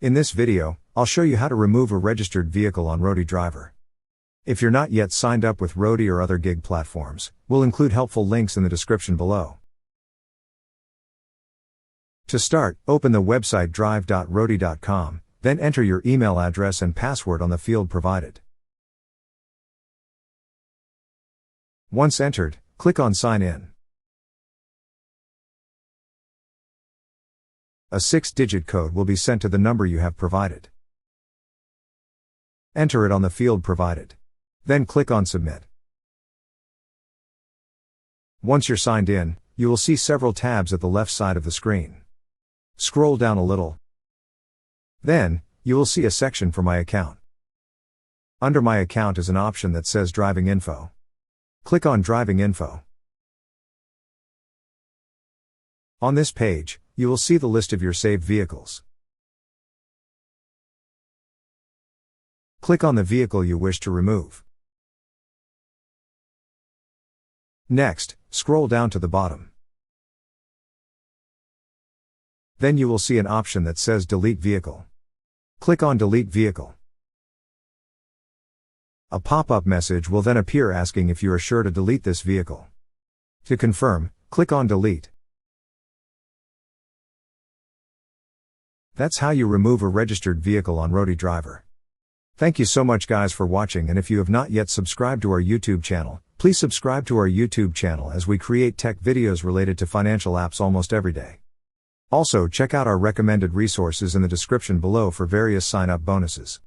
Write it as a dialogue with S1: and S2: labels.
S1: In this video, I'll show you how to remove a registered vehicle on Roadie Driver. If you're not yet signed up with Roadie or other gig platforms, we'll include helpful links in the description below. To start, open the website drive.roadie.com, then enter your email address and password on the field provided. Once entered, click on Sign In. A 6-digit code will be sent to the number you have provided. Enter it on the field provided. Then click on Submit. Once you're signed in, you will see several tabs at the left side of the screen. Scroll down a little. Then, you will see a section for My Account. Under My Account is an option that says Driving Info. Click on Driving Info. On this page, you will see the list of your saved vehicles. Click on the vehicle you wish to remove. Next, scroll down to the bottom. Then you will see an option that says Delete Vehicle. Click on Delete Vehicle. A pop-up message will then appear asking if you are sure to delete this vehicle. To confirm, click on Delete. That's how you remove a registered vehicle on Roadie Driver. Thank you so much guys for watching, and if you have not yet subscribed to our YouTube channel, please subscribe to our YouTube channel as we create tech videos related to financial apps almost every day. Also check out our recommended resources in the description below for various sign-up bonuses.